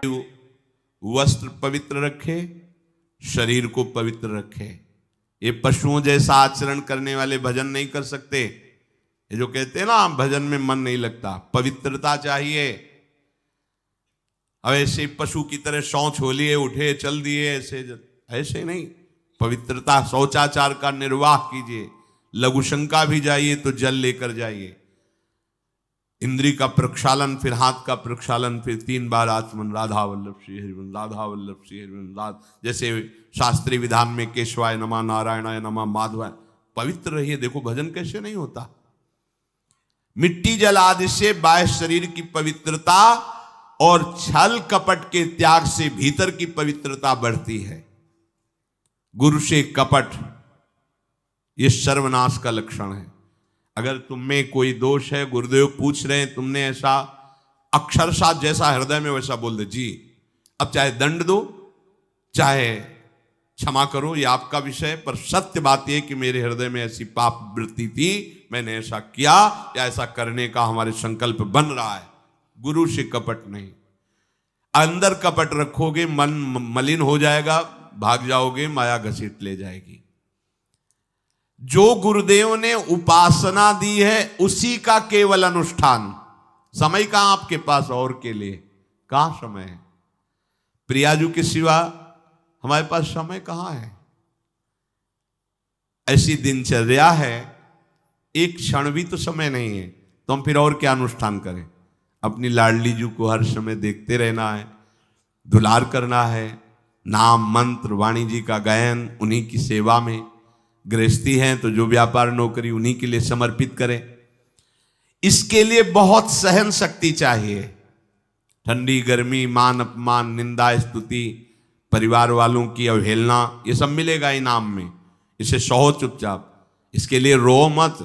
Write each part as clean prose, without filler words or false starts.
वस्त्र पवित्र रखे, शरीर को पवित्र रखे। ये पशुओं जैसा आचरण करने वाले भजन नहीं कर सकते। ये जो कहते हैं ना भजन में मन नहीं लगता, पवित्रता चाहिए। अब ऐसे पशु की तरह शौच हो लिए, उठे चल दिए, ऐसे नहीं। पवित्रता, शौचाचार का निर्वाह कीजिए। लघुशंका भी जाइए तो जल लेकर जाइए। इंद्री का प्रक्षालन, फिर हाथ का प्रक्षालन, फिर 3 बार आचमन, राधा वल्लभ श्री हरिवंश, राधा वल्लभ श्री हरिवंश। जैसे शास्त्रीय विधान में केशवाय नमः, नारायणाय नमः, माधवाय। पवित्र रहिए। देखो भजन कैसे नहीं होता। मिट्टी जल आदि से बाह्य शरीर की पवित्रता और छल कपट के त्याग से भीतर की पवित्रता बढ़ती है। गुरु से कपट, यह सर्वनाश का लक्षण है। अगर तुम में कोई दोष है, गुरुदेव पूछ रहे हैं, तुमने ऐसा अक्षरशः जैसा हृदय में वैसा बोल दे जी, अब चाहे दंड दो चाहे क्षमा करो, ये आपका विषय। पर सत्य बात यह कि मेरे हृदय में ऐसी पाप वृत्ति थी, मैंने ऐसा किया या ऐसा करने का हमारे संकल्प बन रहा है। गुरु से कपट नहीं। अंदर कपट रखोगे, मन मलिन हो जाएगा, भाग जाओगे, माया घसीट ले जाएगी। जो गुरुदेव ने उपासना दी है उसी का केवल अनुष्ठान। समय कहां आपके पास और के लिए? कहां समय है? प्रियाजू के सिवा हमारे पास समय कहां है? ऐसी दिनचर्या है, एक क्षण भी तो समय नहीं है, तो हम फिर और क्या अनुष्ठान करें? अपनी लाडली जू को हर समय देखते रहना है, दुलार करना है, नाम मंत्र वाणी जी का गायन, उन्हीं की सेवा में। गृहस्थी हैं तो जो व्यापार नौकरी उन्हीं के लिए समर्पित करें। इसके लिए बहुत सहन शक्ति चाहिए। ठंडी गर्मी, मान अपमान, निंदा स्तुति, परिवार वालों की अवहेलना, ये सब मिलेगा इनाम में। इसे सहो चुपचाप, इसके लिए रो मत।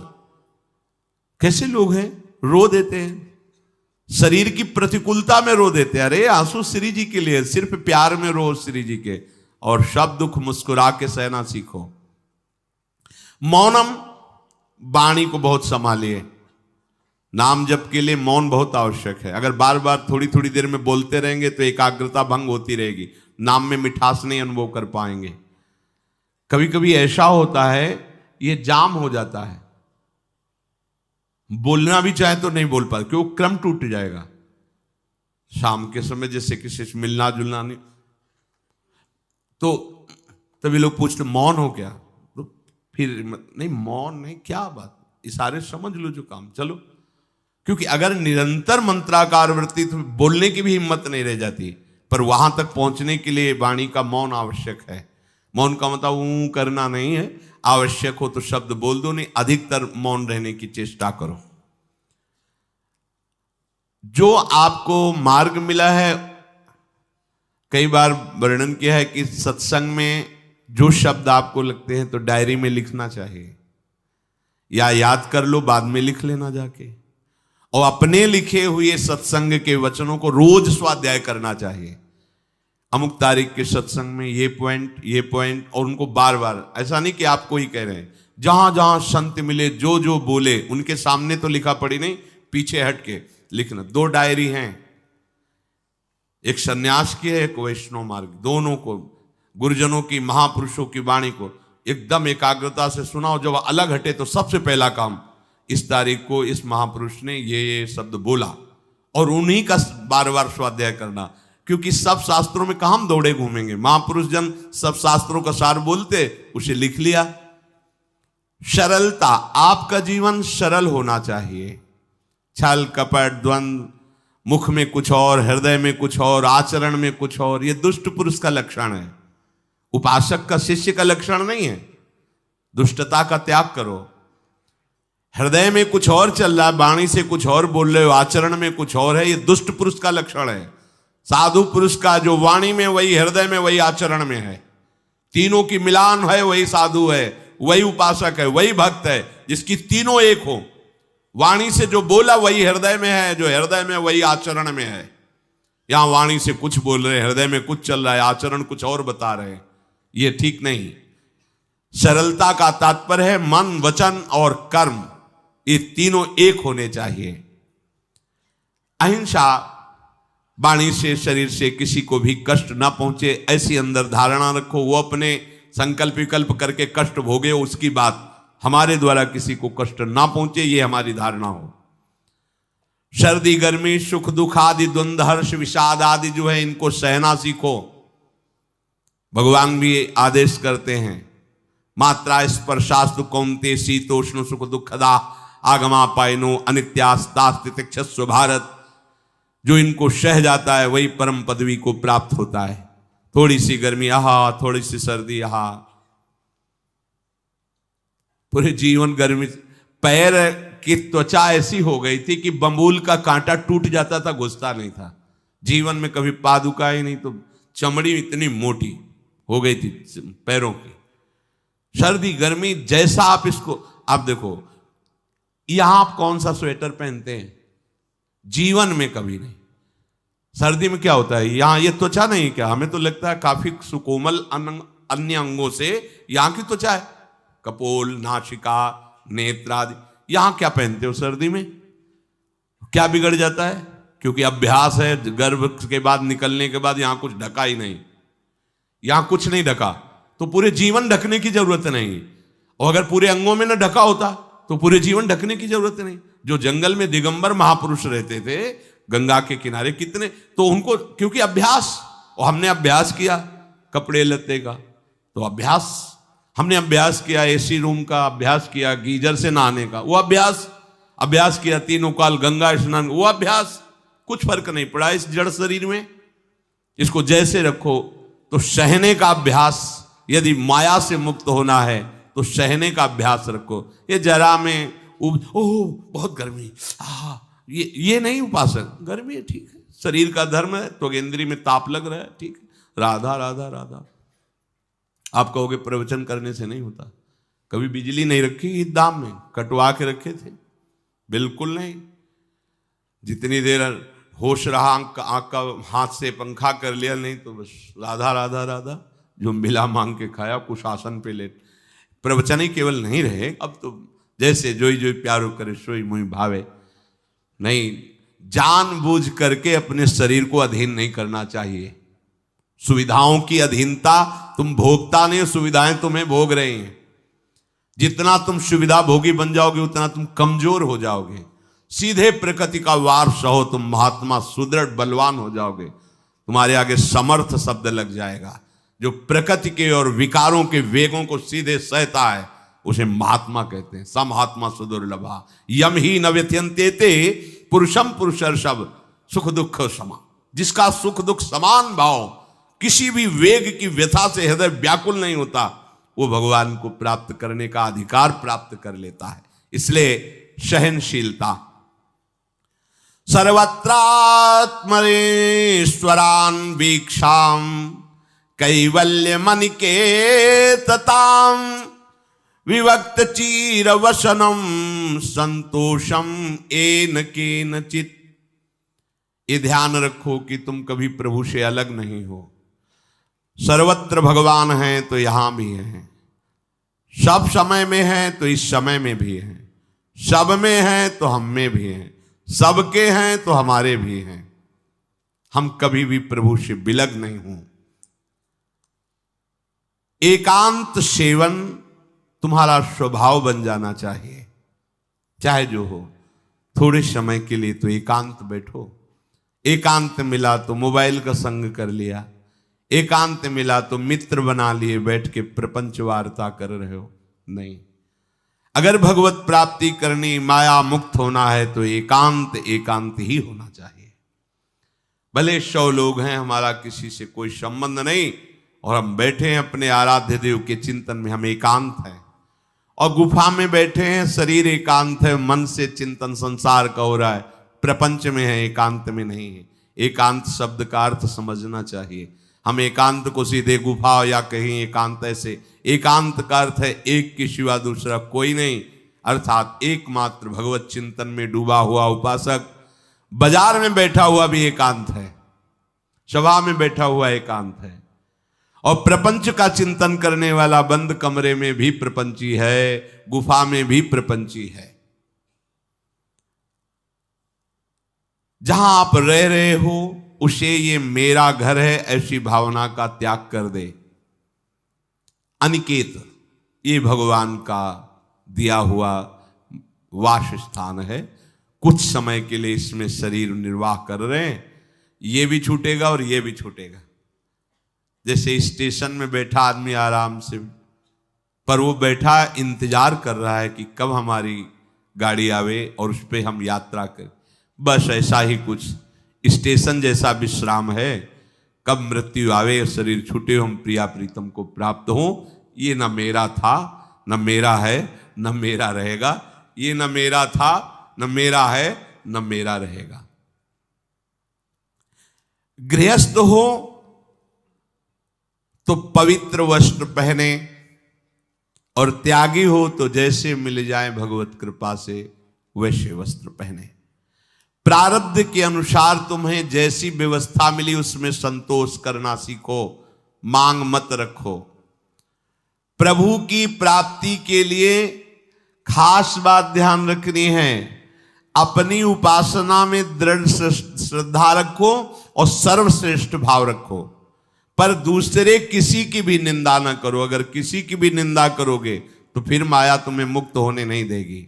कैसे लोग हैं रो देते हैं, शरीर की प्रतिकूलता में रो देते हैं। अरे आंसू श्री जी के लिए, सिर्फ प्यार में रो श्री जी के, और सब दुख मुस्कुरा के सहना सीखो। मौनम, वाणी को बहुत संभालिए। नाम जप के लिए मौन बहुत आवश्यक है। अगर बार बार थोड़ी थोड़ी देर में बोलते रहेंगे तो एकाग्रता भंग होती रहेगी, नाम में मिठास नहीं अनुभव कर पाएंगे। कभी कभी ऐसा होता है ये जाम हो जाता है, बोलना भी चाहे तो नहीं बोल पाते, क्यों? क्रम टूट जाएगा। शाम के समय जैसे किसी से मिलना जुलना नहीं, तो तभी लोग पूछते मौन हो क्या? तो फिर नहीं, मौन नहीं, क्या बात, इशारे समझ लो जो काम, चलो। क्योंकि अगर निरंतर मंत्राकार वृत्ति तो बोलने की भी हिम्मत नहीं रह जाती। पर वहां तक पहुंचने के लिए वाणी का मौन आवश्यक है। मौन का मतलब ऊ करना नहीं है, आवश्यक हो तो शब्द बोल दो, नहीं अधिकतर मौन रहने की चेष्टा करो। जो आपको मार्ग मिला है, कई बार वर्णन किया है कि सत्संग में जो शब्द आपको लगते हैं तो डायरी में लिखना चाहिए, या याद कर लो, बाद में लिख लेना जाके। और अपने लिखे हुए सत्संग के वचनों को रोज स्वाध्याय करना चाहिए। अमुक तारीख के सत्संग में ये पॉइंट, और उनको बार बार, ऐसा नहीं कि आपको ही कह रहे हैं, जहां जहां संत मिले जो जो बोले उनके सामने तो लिखा पड़ी नहीं, पीछे हट के लिखना। 2 डायरी हैं, एक सन्यास की है, एक वैष्णव मार्ग। दोनों को, गुरुजनों की, महापुरुषों की वाणी को एकदम एकाग्रता से सुनाओ। जब अलग हटे तो सबसे पहला काम, इस तारीख को इस महापुरुष ने ये शब्द बोला, और उन्हीं का बार बार स्वाध्याय करना। क्योंकि सब शास्त्रों में कहां हम दौड़े घूमेंगे, महापुरुष जन सब शास्त्रों का सार बोलते, उसे लिख लिया। सरलता, आपका जीवन सरल होना चाहिए। छल कपट द्वंद्व, मुख में कुछ और, हृदय में कुछ और, आचरण में कुछ और, यह दुष्ट पुरुष का लक्षण है। उपासक का, शिष्य का लक्षण नहीं है। दुष्टता का त्याग करो। हृदय में कुछ और चल रहा है, वाणी से कुछ और बोल रहे हो, आचरण में कुछ और है, यह दुष्ट पुरुष का लक्षण है। साधु पुरुष का जो वाणी में वही, हृदय में वही, आचरण में है, तीनों की मिलान है, वही साधु है, वही उपासक है, वही भक्त है, जिसकी तीनों एक हो। वाणी से जो बोला वही हृदय में है, जो हृदय में वही आचरण में है। यहां वाणी से कुछ बोल रहे, हृदय में कुछ चल रहा है, आचरण कुछ और बता रहे, ये ठीक नहीं। सरलता का तात्पर्य है मन, वचन और कर्म, ये तीनों एक होने चाहिए। अहिंसा, वाणी से शरीर से किसी को भी कष्ट ना पहुंचे, ऐसी अंदर धारणा रखो। वो अपने संकल्प विकल्प करके कष्ट भोगे, उसकी बात, हमारे द्वारा किसी को कष्ट ना पहुंचे, ये हमारी धारणा हो। सर्दी गर्मी सुख दुख आदि द्वंद्व हर्ष विषाद आदि जो है, इनको सहना सीखो। भगवान भी आदेश करते हैं, मात्रा स्पर्शास्तु कौन्ते शीतोष्ण सुख दुखदा आगमा पायनो अनित्यास्तास्तितिक्षस्व भारत। जो इनको सह जाता है वही परम पदवी को प्राप्त होता है। थोड़ी सी गर्मी आहा, थोड़ी सी सर्दी आहा, पूरे जीवन गर्मी। पैर की त्वचा ऐसी हो गई थी कि बंबूल का कांटा टूट जाता था, घुसता नहीं था। जीवन में कभी पादुका ही नहीं, तो चमड़ी इतनी मोटी हो गई थी पैरों की। सर्दी गर्मी जैसा आप इसको, आप देखो यहां आप कौन सा स्वेटर पहनते हैं, जीवन में कभी नहीं। सर्दी में क्या होता है, यहां ये त्वचा नहीं क्या, हमें तो लगता है काफी सुकोमल अन्य अंगों से यहां की त्वचा है, कपोल नासिका नेत्र आदि। यहां क्या पहनते हो सर्दी में, क्या बिगड़ जाता है, क्योंकि अभ्यास है, गर्भ के बाद निकलने के बाद यहां कुछ ढका ही नहीं, यहां कुछ नहीं ढका, तो पूरे जीवन ढकने की जरूरत नहीं। और अगर पूरे अंगों में न ढका होता तो पूरे जीवन ढकने की जरूरत नहीं। जो जंगल में दिगंबर महापुरुष रहते थे गंगा के किनारे, कितने, तो उनको क्योंकि अभ्यास, और हमने अभ्यास किया कपड़े लत्ते का, तो अभ्यास, हमने अभ्यास किया एसी रूम का, अभ्यास किया गीजर से नहाने का, वो अभ्यास किया तीनों काल गंगा स्नान, वो अभ्यास, कुछ फर्क नहीं पड़ा इस जड़ शरीर में। इसको जैसे रखो। तो सहने का अभ्यास, यदि माया से मुक्त होना है तो सहने का अभ्यास रखो। ये जरा में ओह बहुत गर्मी, ये नहीं उपासक, गर्मी है ठीक है, शरीर का धर्म है, तो त्वगेंद्री में ताप लग रहा है ठीक है, राधा राधा राधा। आप कहोगे प्रवचन करने से नहीं होता। कभी बिजली नहीं रखी ईद दाम में, कटवा के रखे थे, बिल्कुल नहीं। जितनी देर होश रहा आंख का हाथ से पंखा कर लिया, नहीं तो बस राधा राधा राधा, जो मिला मांग के खाया, कुछ आसन पे लेट। प्रवचन ही केवल नहीं रहे, अब तो जैसे जोई जोई प्यारो करे सोई मुई भावे। नहीं, जानबूझ करके अपने शरीर को अधीन नहीं करना चाहिए। सुविधाओं की अधीनता, तुम भोगता नहीं, सुविधाएं तुम्हें भोग रही हैं। जितना तुम सुविधा भोगी बन जाओगे उतना तुम कमजोर हो जाओगे। सीधे प्रकृति का वार सहो, तुम महात्मा सुदृढ़ बलवान हो जाओगे। तुम्हारे आगे समर्थ शब्द लग जाएगा। जो प्रकृति के और विकारों के वेगों को सीधे सहता है उसे महात्मा कहते हैं। समहात्मा सुदुर्लभा यम ही न व्यथयन्ते ते पुरुषम पुरुषर्षभ सुख दुख समा। जिसका सुख दुख समान भाव, किसी भी वेग की व्यथा से हृदय व्याकुल नहीं होता, वो भगवान को प्राप्त करने का अधिकार प्राप्त कर लेता है। इसलिए सहनशीलता। सर्वत्रात्मनेश्वरान वीक्षाम कैवल्य मनिकेतताम विवक्त चीर वसनम संतोषम एन केनचित। ये ध्यान रखो कि तुम कभी प्रभु से अलग नहीं हो। सर्वत्र भगवान है तो यहां भी है, सब समय में है तो इस समय में भी है, सब में है तो हम में भी है, सबके हैं तो हमारे भी हैं। हम कभी भी प्रभु से बिलग नहीं हूं। एकांत सेवन तुम्हारा स्वभाव बन जाना चाहिए। चाहे जो हो, थोड़े समय के लिए तो एकांत बैठो। एकांत मिला तो मोबाइल का संग कर लिया, एकांत मिला तो मित्र बना लिए, बैठ के प्रपंच वार्ता कर रहे हो। नहीं, अगर भगवत प्राप्ति करनी, माया मुक्त होना है तो एकांत एकांत ही होना चाहिए। भले 100 लोग हैं, हमारा किसी से कोई संबंध नहीं, और हम बैठे हैं अपने आराध्य देव के चिंतन में, हम एकांत हैं। और गुफा में बैठे हैं, शरीर एकांत है, मन से चिंतन संसार का हो रहा है, प्रपंच में है, एकांत में नहीं है। एकांत शब्द का अर्थ समझना चाहिए। हम एकांत को सीधे गुफा या कहीं एकांत, ऐसे एकांत का अर्थ है एक के सिवा दूसरा कोई नहीं, अर्थात एकमात्र भगवत चिंतन में डूबा हुआ उपासक। बाजार में बैठा हुआ भी एकांत है, सभा में बैठा हुआ एकांत है, और प्रपंच का चिंतन करने वाला बंद कमरे में भी प्रपंची है, गुफा में भी प्रपंची है। जहां आप रह रहे हो उसे ये मेरा घर है ऐसी भावना का त्याग कर दे। अनिकेत ये भगवान का दिया हुआ वास स्थान है। कुछ समय के लिए इसमें शरीर निर्वाह कर रहे हैं, ये भी छूटेगा और ये भी छूटेगा। जैसे स्टेशन में बैठा आदमी आराम से, पर वो बैठा इंतजार कर रहा है कि कब हमारी गाड़ी आवे और उस पर हम यात्रा करें। बस ऐसा ही कुछ स्टेशन जैसा विश्राम है। कब मृत्यु आवे और शरीर छूटे, हम प्रिया प्रीतम को प्राप्त हो। ये न मेरा था, न मेरा है, न मेरा रहेगा। ये न मेरा था, न मेरा है, न मेरा रहेगा। गृहस्थ हो तो पवित्र वस्त्र पहने, और त्यागी हो तो जैसे मिल जाए भगवत कृपा से वैसे वस्त्र पहने। प्रारब्ध के अनुसार तुम्हें जैसी व्यवस्था मिली उसमें संतोष करना सीखो, मांग मत रखो। प्रभु की प्राप्ति के लिए खास बात ध्यान रखनी है, अपनी उपासना में दृढ़ श्रद्धा रखो और सर्वश्रेष्ठ भाव रखो, पर दूसरे किसी की भी निंदा ना करो। अगर किसी की भी निंदा करोगे तो फिर माया तुम्हें मुक्त होने नहीं देगी।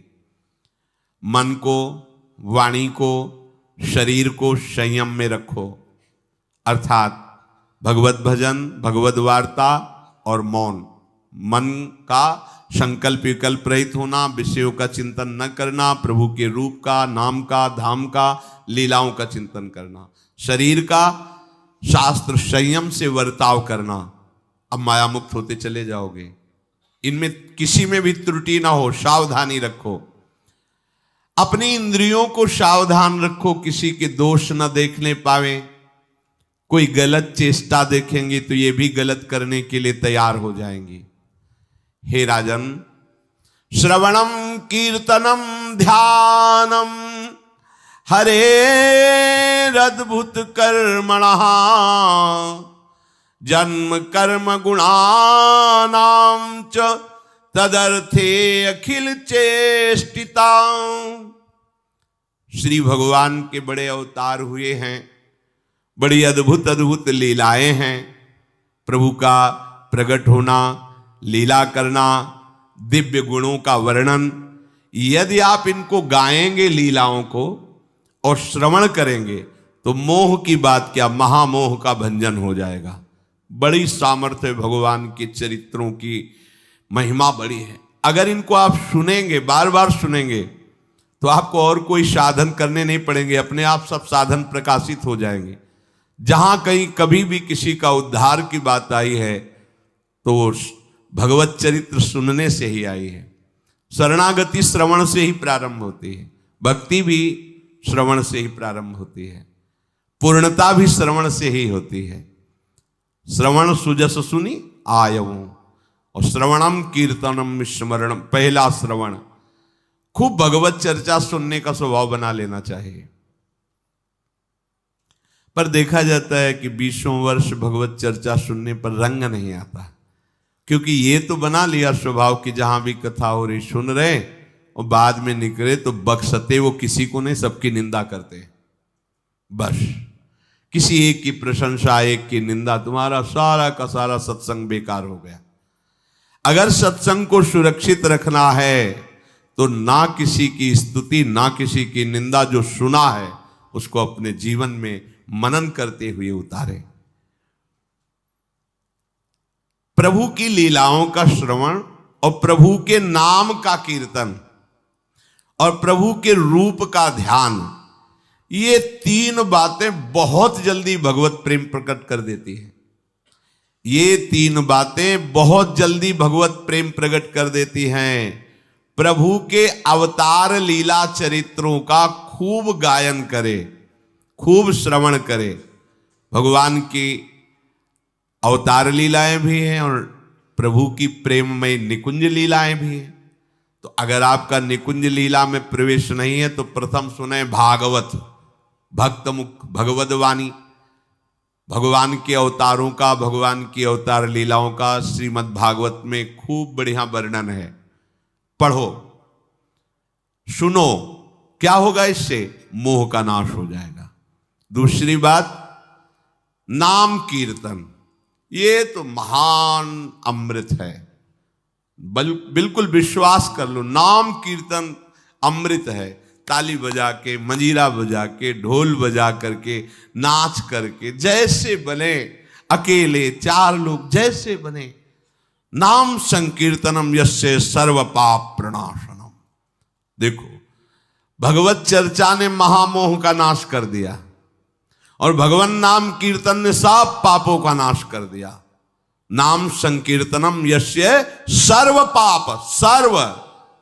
मन को, वाणी को, शरीर को संयम में रखो, अर्थात भगवत भजन, भगवत वार्ता और मौन। मन का संकल्प विकल्प रहित होना, विषयों का चिंतन न करना, प्रभु के रूप का, नाम का, धाम का, लीलाओं का चिंतन करना। शरीर का शास्त्र संयम से वर्ताव करना। अब माया मुक्त होते चले जाओगे। इनमें किसी में भी त्रुटि ना हो, सावधानी रखो। अपनी इंद्रियों को सावधान रखो, किसी के दोष न देखने पावे। कोई गलत चेष्टा देखेंगे तो ये भी गलत करने के लिए तैयार हो जाएंगी। हे राजन, श्रवणम कीर्तनम ध्यानम हरेरद्भुत कर्मणः जन्म कर्म गुणानां च तदर्थे अखिल चेष्टिता। श्री भगवान के बड़े अवतार हुए हैं, बड़ी अद्भुत अद्भुत लीलाएं हैं। प्रभु का प्रकट होना, लीला करना, दिव्य गुणों का वर्णन। यदि आप इनको गाएंगे लीलाओं को और श्रवण करेंगे तो मोह की बात क्या, महामोह का भंजन हो जाएगा। बड़ी सामर्थ्य भगवान के चरित्रों की, महिमा बड़ी है। अगर इनको आप सुनेंगे, बार बार सुनेंगे, तो आपको और कोई साधन करने नहीं पड़ेंगे, अपने आप सब साधन प्रकाशित हो जाएंगे। जहां कहीं कभी भी किसी का उद्धार की बात आई है तो भगवत चरित्र सुनने से ही आई है। शरणागति श्रवण से ही प्रारंभ होती है, भक्ति भी श्रवण से ही प्रारंभ होती है, पूर्णता भी श्रवण से ही होती है। श्रवण सुजस सुनी आयऊ, और श्रवणम कीर्तनम स्मरणम। पहला श्रवण, खूब भगवत चर्चा सुनने का स्वभाव बना लेना चाहिए। पर देखा जाता है कि 20 वर्ष भगवत चर्चा सुनने पर रंग नहीं आता, क्योंकि ये तो बना लिया स्वभाव कि जहां भी कथा हो रही सुन रहे, और बाद में निकले तो बख्शते वो किसी को नहीं, सबकी निंदा करते। बस किसी एक की प्रशंसा, एक की निंदा, तुम्हारा सारा का सारा सत्संग बेकार हो गया। अगर सत्संग को सुरक्षित रखना है तो ना किसी की स्तुति, ना किसी की निंदा, जो सुना है उसको अपने जीवन में मनन करते हुए उतारे। प्रभु की लीलाओं का श्रवण और प्रभु के नाम का कीर्तन और प्रभु के रूप का ध्यान, ये 3 बातें बहुत जल्दी भगवत प्रेम प्रकट कर देती है। ये 3 बातें बहुत जल्दी भगवत प्रेम प्रकट कर देती हैं। प्रभु के अवतार लीला चरित्रों का खूब गायन करे, खूब श्रवण करे। भगवान की अवतार लीलाएं भी हैं और प्रभु की प्रेममय निकुंज लीलाएं भी हैं। तो अगर आपका निकुंज लीला में प्रवेश नहीं है तो प्रथम सुने भागवत, भक्त मुख भगवद वाणी। भगवान के अवतारों का, भगवान की अवतार लीलाओं का श्रीमद् भागवत में खूब बढ़िया वर्णन है। पढ़ो, सुनो, क्या होगा इससे? मोह का नाश हो जाएगा। दूसरी बात, नाम कीर्तन, ये तो महान अमृत है। बिल्कुल विश्वास कर लो, नाम कीर्तन अमृत है। ताली बजा के, मंजीरा बजा के, ढोल बजा करके, नाच करके, जैसे बने, अकेले, चार लोग, जैसे बने, नाम संकीर्तनम यस्य सर्व पाप प्रणाशनम। देखो, भगवत चर्चा ने महामोह का नाश कर दिया और भगवान नाम कीर्तन ने सब पापों का नाश कर दिया। नाम संकीर्तनम यस्य सर्व पाप, सर्व,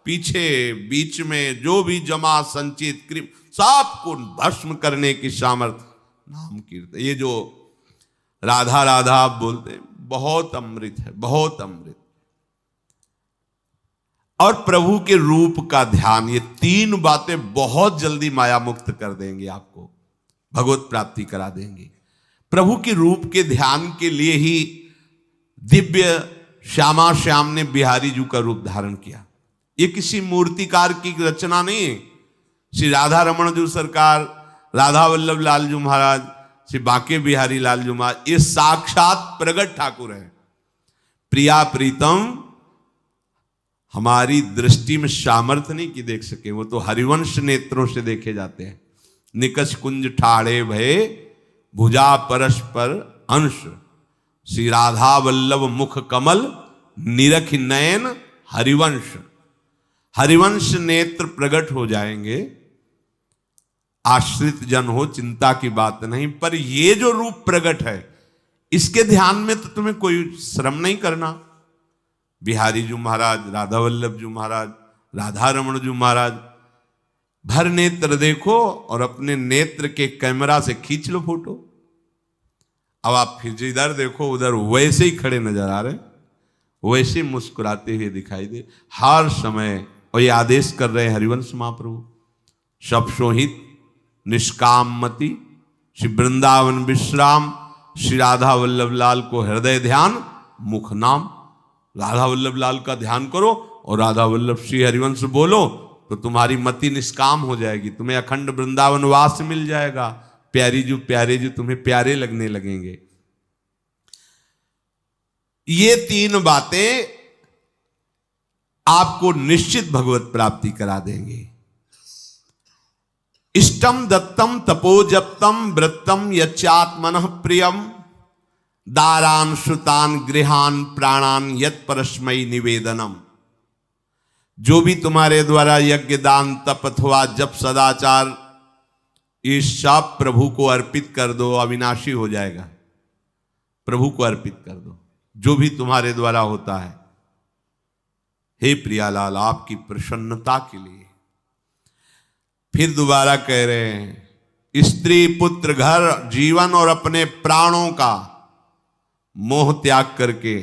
पीछे बीच में जो भी जमा संचित कृप, सबको भस्म करने की सामर्थ्य नाम कीर्तन। ये जो राधा राधा आप बोलते हैं, बहुत अमृत है, बहुत अमृत। और प्रभु के रूप का ध्यान, ये तीन बातें बहुत जल्दी माया मुक्त कर देंगे, आपको भगवत प्राप्ति करा देंगे। प्रभु के रूप के ध्यान के लिए ही दिव्य श्यामा श्याम ने बिहारी जी का रूप धारण किया। ये किसी मूर्तिकार की रचना नहीं है। श्री राधा रमण जी सरकार, राधा वल्लभ लाल जी महाराज, श्री बांके बिहारी लाल जी महाराज, ये साक्षात प्रगट ठाकुर हैं। प्रिया प्रीतम हमारी दृष्टि में सामर्थ्य नहीं कि देख सके, वो तो हरिवंश नेत्रों से देखे जाते हैं। निकष कुंज ठाड़े भये भुजा परस्पर अंश, श्री राधा वल्लभ मुख कमल निरख नयन हरिवंश। हरिवंश नेत्र प्रकट हो जाएंगे, आश्रित जन हो, चिंता की बात नहीं। पर ये जो रूप प्रकट है, इसके ध्यान में तो तुम्हें कोई श्रम नहीं करना। बिहारी जी महाराज, राधा वल्लभ जी महाराज, राधा रमण जी महाराज, भर नेत्र देखो और अपने नेत्र के कैमरा से खींच लो फोटो। अब आप फिर जिधर देखो उधर वैसे ही खड़े नजर आ रहे, वैसे मुस्कुराते हुए दिखाई दे हर समय। और ये आदेश कर रहे हैं हरिवंश महाप्रभु, सब सोहित निष्काम मति, श्री वृंदावन विश्राम, श्री राधा वल्लभ लाल को हृदय ध्यान मुख नाम। राधा वल्लभ लाल का ध्यान करो और राधा वल्लभ श्री हरिवंश बोलो तो तुम्हारी मति निष्काम हो जाएगी, तुम्हें अखंड वृंदावन वास मिल जाएगा। प्यारे जी तुम्हें प्यारे लगने लगेंगे। ये तीन बातें आपको निश्चित भगवत प्राप्ति करा देंगे। इष्टम दत्तम तपोजप्तम वृत्तम यच्चात्मनः प्रियम, दारान श्रुतान गृहान प्राणान यत् परस्मै निवेदनम। जो भी तुम्हारे द्वारा यज्ञ दान तप अथवा जप सदाचार, ये सब प्रभु को अर्पित कर दो, अविनाशी हो जाएगा। प्रभु को अर्पित कर दो जो भी तुम्हारे द्वारा होता है। हे प्रियालाल, आपकी प्रसन्नता के लिए फिर दोबारा कह रहे हैं, स्त्री पुत्र घर जीवन और अपने प्राणों का मोह त्याग करके,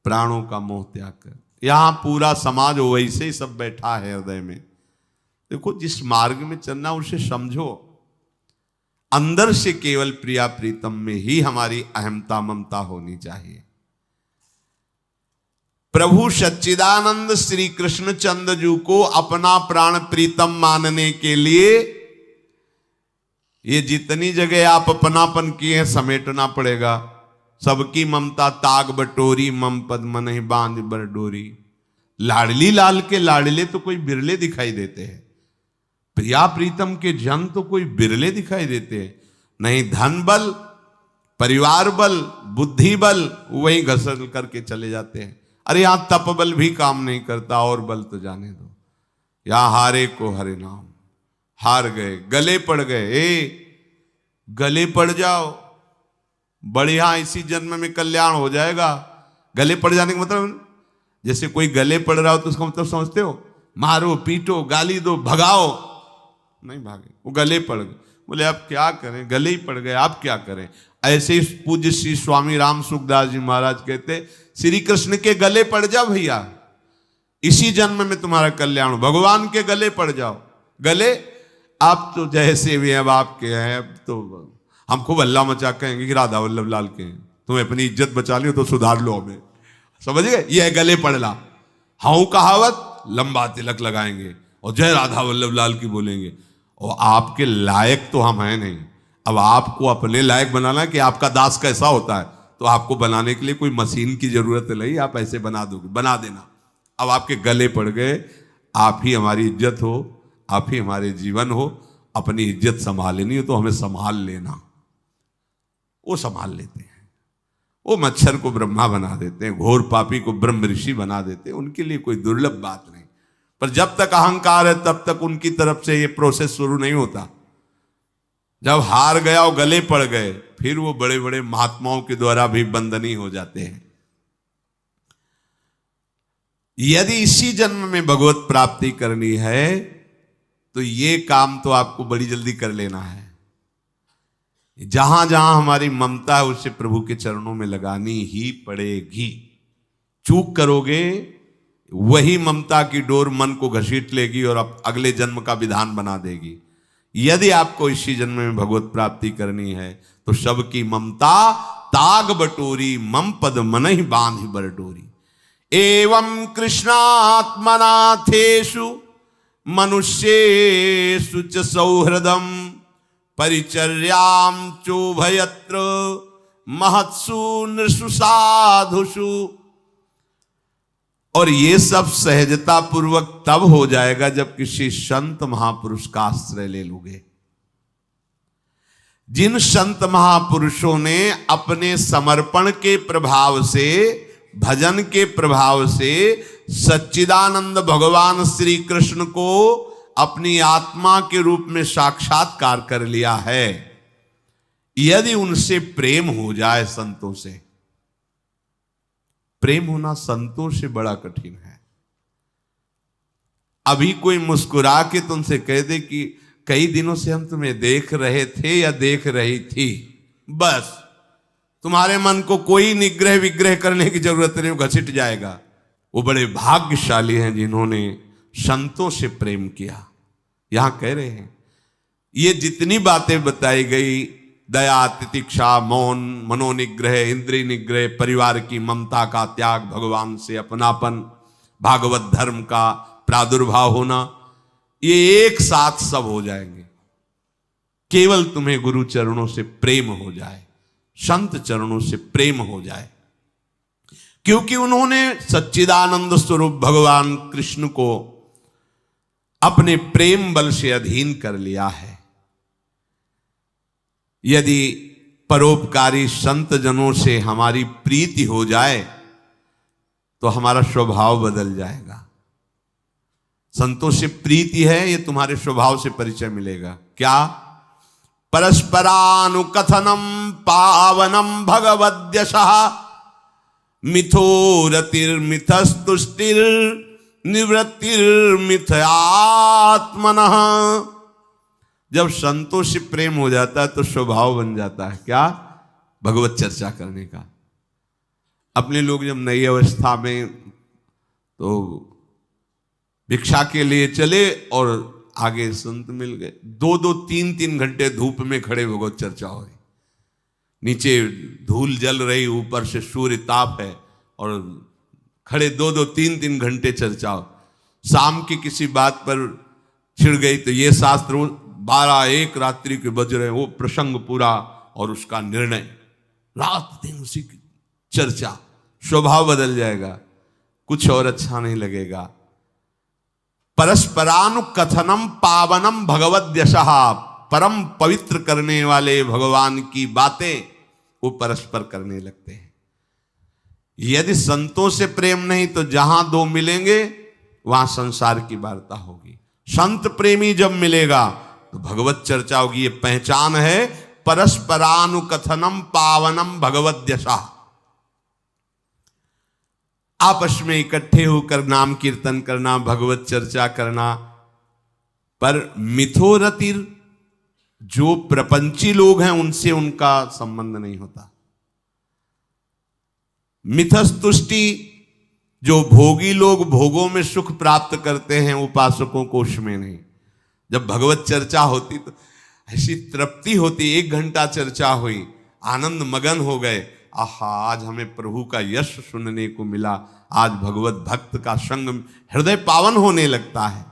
प्राणों का मोह त्याग कर। यहां पूरा समाज वैसे ही सब बैठा है हृदय में। देखो, जिस मार्ग में चलना उसे समझो। अंदर से केवल प्रिया प्रीतम में ही हमारी अहमता ममता होनी चाहिए। प्रभु सच्चिदानंद श्री कृष्ण चंद्र जी को अपना प्राण प्रीतम मानने के लिए ये जितनी जगह आप अपनापन किए हैं समेटना पड़ेगा। सबकी ममता ताग बटोरी, मम पद मन ही बांध बर डोरी। लाडली लाल के लाडले तो कोई बिरले दिखाई देते हैं, प्रिया प्रीतम के जन तो कोई बिरले दिखाई देते हैं। नहीं धन बल, परिवार बल, बुद्धि बल, वही घसल करके चले जाते हैं। अरे यहां तप बल भी काम नहीं करता, और बल तो जाने दो। यहां हारे को हरे नाम, हार गए, गले पड़ गए। गले पड़ जाओ, बढ़िया, इसी जन्म में कल्याण हो जाएगा। गले पड़ जाने का मतलब, जैसे कोई गले पड़ रहा हो तो उसका मतलब समझते हो? मारो पीटो गाली दो भगाओ, नहीं भागे, वो गले पड़ गए। बोले अब क्या करें, गले ही पड़ गए, आप क्या करें। ऐसे ही पूज्य श्री स्वामी राम सुखदास जी महाराज कहते, श्री कृष्ण के गले पड़ जाओ भैया, इसी जन्म में तुम्हारा कल्याण हो। भगवान के गले पड़ जाओ। गले आप तो जैसे भी अब आपके हैं, अब तो हम खूब अल्लाह मचा कहेंगे कि राधा वल्लभ लाल के हैं, तुम्हें अपनी इज्जत बचा लियो तो सुधार लो हमें, समझ गए। ये है गले पड़ला। हाउ कहावत, लंबा तिलक लगाएंगे और जय राधा वल्लभ लाल की बोलेंगे, और आपके लायक तो हम हैं नहीं। अब आपको अपने लायक बनाना कि आपका दास कैसा होता है, तो आपको बनाने के लिए कोई मशीन की जरूरत नहीं, आप ऐसे बना दोगे, बना देना। अब आपके गले पड़ गए, आप ही हमारी इज्जत हो, आप ही हमारे जीवन हो, अपनी इज्जत संभाल लेनी हो तो हमें संभाल लेना। वो संभाल लेते हैं। वो मच्छर को ब्रह्मा बना देते हैं, घोर पापी को ब्रह्म ऋषि बना देते हैं, उनके लिए कोई दुर्लभ बात नहीं। पर जब तक अहंकार है तब तक उनकी तरफ से ये प्रोसेस शुरू नहीं होता। जब हार गया और गले पड़ गए, फिर वो बड़े बड़े महात्माओं के द्वारा भी बंदनी हो जाते हैं। यदि इसी जन्म में भगवत प्राप्ति करनी है तो ये काम तो आपको बड़ी जल्दी कर लेना है। जहां जहां हमारी ममता है उसे प्रभु के चरणों में लगानी ही पड़ेगी। चूक करोगे, वही ममता की डोर मन को घसीट लेगी और अब अगले जन्म का विधान बना देगी। यदि आपको इसी जन्म में भगवत प्राप्ति करनी है तो सबकी ममता ताग बटोरी, मम पद मन ही बांध बर डोरी। एवं कृष्णात्मनाथेषु मनुष्येषु च सौहृदम परिचर्यां चोभयत्र महत्सु नृषु साधुषु। और ये सब सहजता पूर्वक तब हो जाएगा जब किसी संत महापुरुष का आश्रय ले लोगे। जिन संत महापुरुषों ने अपने समर्पण के प्रभाव से, भजन के प्रभाव से सच्चिदानंद भगवान श्री कृष्ण को अपनी आत्मा के रूप में साक्षात्कार कर लिया है, यदि उनसे प्रेम हो जाए, संतों से प्रेम होना संतों से बड़ा कठिन है। अभी कोई मुस्कुरा के तुमसे कह दे कि कई दिनों से हम तुम्हें देख रहे थे या देख रही थी, बस तुम्हारे मन को कोई निग्रह विग्रह करने की जरूरत नहीं, वो घसीट जाएगा। वो बड़े भाग्यशाली हैं जिन्होंने संतों से प्रेम किया। यहां कह रहे हैं ये जितनी बातें बताई गई, दया, तितिक्षा, मौन, मनोनिग्रह, इंद्रिय निग्रह, परिवार की ममता का त्याग, भगवान से अपनापन, भागवत धर्म का प्रादुर्भाव होना, ये एक साथ सब हो जाएंगे केवल तुम्हें गुरु चरणों से प्रेम हो जाए, संत चरणों से प्रेम हो जाए। क्योंकि उन्होंने सच्चिदानंद स्वरूप भगवान कृष्ण को अपने प्रेम बल से अधीन कर लिया है। यदि परोपकारी संत जनों से हमारी प्रीति हो जाए तो हमारा स्वभाव बदल जाएगा। संतों से प्रीति है, ये तुम्हारे स्वभाव से परिचय मिलेगा। क्या? परस्परानुकथनम पावनम भगवद्यशः मिथो रतिर्मिथस्तुष्टिर निवृत्तिर्मिथ आत्मनः। जब संतों से प्रेम हो जाता है तो स्वभाव बन जाता है क्या? भगवत चर्चा करने का। अपने लोग जब नई अवस्था में तो भिक्षा के लिए चले और आगे संत मिल गए, 2-2, 3-3 घंटे धूप में खड़े भगवत चर्चा हो रही, नीचे धूल जल रही, ऊपर से सूर्य ताप है और खड़े 2-2, 3-3 घंटे चर्चा हो। शाम की किसी बात पर छिड़ गई तो ये शास्त्र 12-1 रात्रि के बज रहे, वो प्रसंग पूरा और उसका निर्णय, रात दिन उसी की चर्चा। स्वभाव बदल जाएगा, कुछ और अच्छा नहीं लगेगा। परस्परानुकथनम पावनम भगवद्यशः, परम पवित्र करने वाले भगवान की बातें वो परस्पर करने लगते हैं। यदि संतों से प्रेम नहीं तो जहां दो मिलेंगे वहां संसार की वार्ता होगी। संत प्रेमी जब मिलेगा तो भगवत चर्चा होगी। ये पहचान है परस्परानुकथनम पावनम भगवद्यशः। आपस में इकट्ठे होकर नाम कीर्तन करना, भगवत चर्चा करना। पर मिथोरतिर, जो प्रपंची लोग हैं उनसे उनका संबंध नहीं होता। मिथस्तुष्टि, जो भोगी लोग भोगों में सुख प्राप्त करते हैं, उपासकों को उसमें नहीं। जब भगवत चर्चा होती तो ऐसी तृप्ति होती, 1 घंटा चर्चा हुई, आनंद मगन हो गए, आहा आज हमें प्रभु का यश सुनने को मिला, आज भगवत भक्त का संग, हृदय पावन होने लगता है।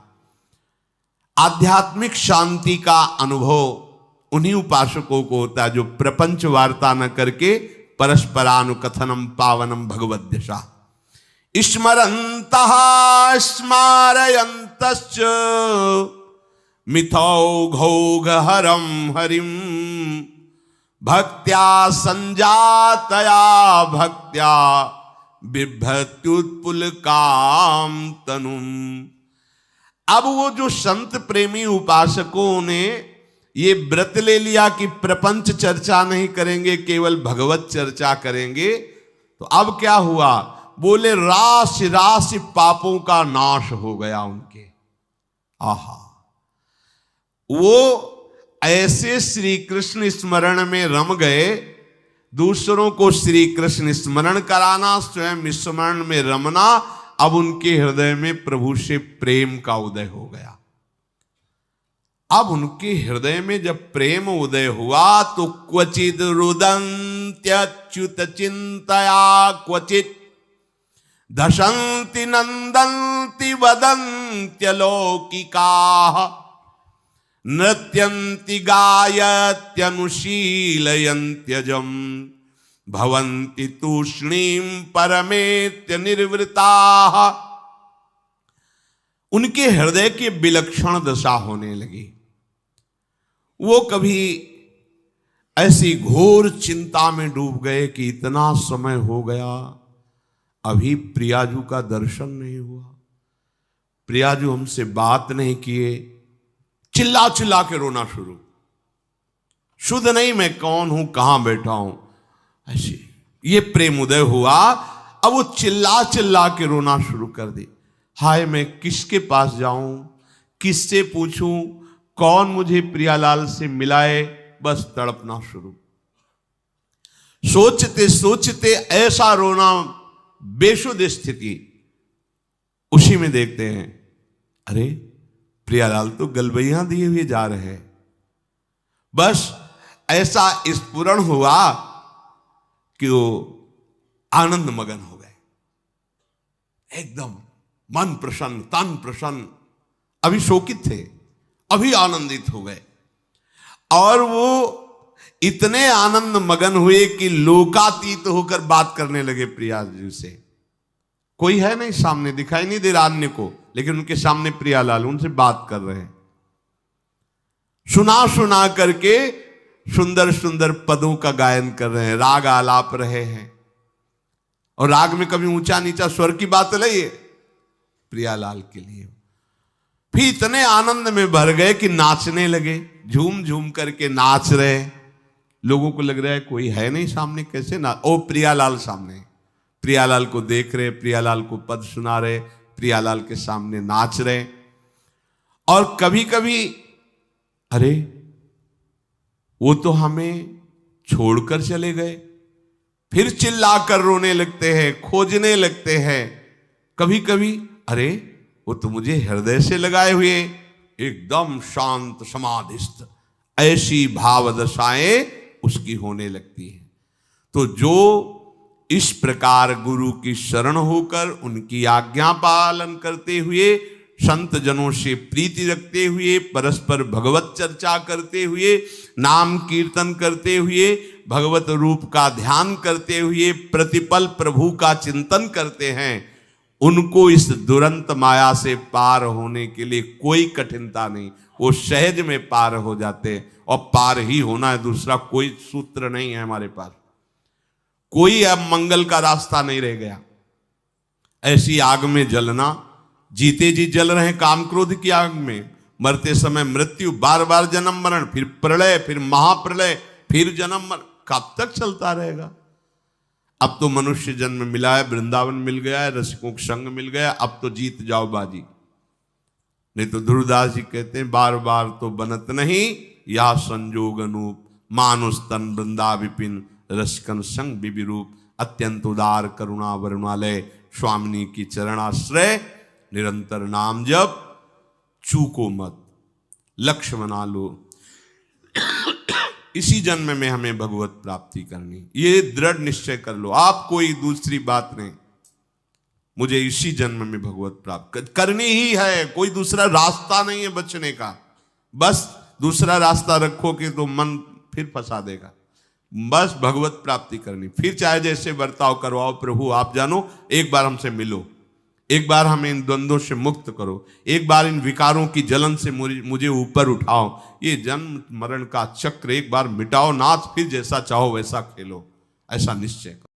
आध्यात्मिक शांति का अनुभव उन्हीं उपासकों को होता है जो प्रपंच वार्ता न करके परस्परानुकथनम पावनम भगवद्यशा स्मरन्तः स्मारयन्तश्च मिथौघौघहरं हरिं भक्त्या संजातया भक्त्या बिभ्रत्युत्पुलकाम तनुम। अब वो जो संत प्रेमी उपासकों ने ये व्रत ले लिया कि प्रपंच चर्चा नहीं करेंगे, केवल भगवत चर्चा करेंगे, तो अब क्या हुआ? बोले राशि राशि पापों का नाश हो गया उनके। आहा, वो ऐसे श्री कृष्ण स्मरण में रम गए, दूसरों को श्री कृष्ण स्मरण कराना, स्वयं स्मरण में रमना। अब उनके हृदय में प्रभु से प्रेम का उदय हो गया। अब उनके हृदय में जब प्रेम उदय हुआ तो क्वचिद रुदन्त्यच्युत चिंतया क्वचित दशन्ति नंदन्ति वदन्त्यलौकिकाः नृत्यन्ति गायत्यनुशीलयन्त्यजम् भवन्ति तूष्णीं परमेत्य निर्वृताः। उनके हृदय की विलक्षण दशा होने लगी। वो कभी ऐसी घोर चिंता में डूब गए कि इतना समय हो गया, अभी प्रियाजू का दर्शन नहीं हुआ, प्रियाजू हमसे बात नहीं किए। चिल्ला चिल्ला के रोना शुरू, शुद्ध नहीं मैं कौन हूं, कहां बैठा हूं, ऐसे ये प्रेम उदय हुआ। अब वो चिल्ला चिल्ला के रोना शुरू कर दी। हाय मैं किसके पास जाऊं, किससे पूछूं, कौन मुझे प्रियालाल से मिलाए, बस तड़पना शुरू। सोचते सोचते ऐसा रोना, बेशुद्ध स्थिति। उसी में देखते हैं अरे प्रियालाल तो गलबैया दिए हुए जा रहे हैं। बस ऐसा स्फुरण हुआ कि वो आनंद मगन हो गए, एकदम मन प्रसन्न, तन प्रसन्न। अभी शोकित थे, अभी आनंदित हो गए। और वो इतने आनंद मगन हुए कि लोकातीत होकर बात करने लगे प्रिया जी से। कोई है नहीं सामने, दिखाई नहीं दे रहा अन्य को, लेकिन उनके सामने प्रियालाल उनसे बात कर रहे हैं। सुना सुना करके सुंदर सुंदर पदों का गायन कर रहे हैं, राग आलाप रहे हैं। और राग में कभी ऊंचा नीचा स्वर की बात नहीं है प्रियालाल के लिए। फिर इतने आनंद में भर गए कि नाचने लगे, झूम झूम करके नाच रहे। लोगों को लग रहा है कोई है नहीं सामने, कैसे ना, ओ प्रियालाल सामने। प्रियालाल को देख रहे, प्रियालाल को पद सुना रहे, प्रियालाल के सामने नाच रहे। और कभी कभी अरे वो तो हमें छोड़कर चले गए, फिर चिल्लाकर रोने लगते हैं, खोजने लगते हैं। कभी कभी अरे वो तो मुझे हृदय से लगाए हुए, एकदम शांत समाधिस्थ, ऐसी भाव दशाएं उसकी होने लगती हैं। तो जो इस प्रकार गुरु की शरण होकर उनकी आज्ञा पालन करते हुए, संत जनों से प्रीति रखते हुए, परस्पर भगवत चर्चा करते हुए, नाम कीर्तन करते हुए, भगवत रूप का ध्यान करते हुए, प्रतिपल प्रभु का चिंतन करते हैं, उनको इस दुरंत माया से पार होने के लिए कोई कठिनता नहीं, वो सहज में पार हो जाते हैं। और पार ही होना है, दूसरा कोई सूत्र नहीं है हमारे पास। कोई अब मंगल का रास्ता नहीं रह गया। ऐसी आग में जलना, जीते जी जल रहे हैं काम क्रोध की आग में, मरते समय मृत्यु, बार बार जन्म मरण, फिर प्रलय, फिर महाप्रलय, फिर जन्म मरण, कब तक चलता रहेगा? अब तो मनुष्य जन्म मिला है, वृंदावन मिल गया है, रसिकों का संग मिल गया, अब तो जीत जाओ बाजी। नहीं तो ध्रुवदास जी कहते हैं बार बार तो बनत नहीं, या संजोग अनूप, मानुष तन वृंदा विपिन, रसिकन संग विविरूप, अत्यंत उदार करुणा वरुणालय, स्वामिनी की चरणाश्रय, निरंतर नाम जप, चूको मत, लक्ष्य बना लो। इसी जन्म में हमें भगवत प्राप्ति करनी, ये दृढ़ निश्चय कर लो आप। कोई दूसरी बात नहीं, मुझे इसी जन्म में भगवत प्राप्त करनी ही है, कोई दूसरा रास्ता नहीं है बचने का। बस दूसरा रास्ता रखोगे तो मन फिर फंसा देगा। बस भगवत प्राप्ति करनी, फिर चाहे जैसे बर्ताव करवाओ, प्रभु आप जानो, एक बार हमसे मिलो, एक बार हमें इन द्वंद्वों से मुक्त करो, एक बार इन विकारों की जलन से मुझे ऊपर उठाओ, ये जन्म मरण का चक्र एक बार मिटाओ नाथ, फिर जैसा चाहो वैसा खेलो, ऐसा निश्चय करो।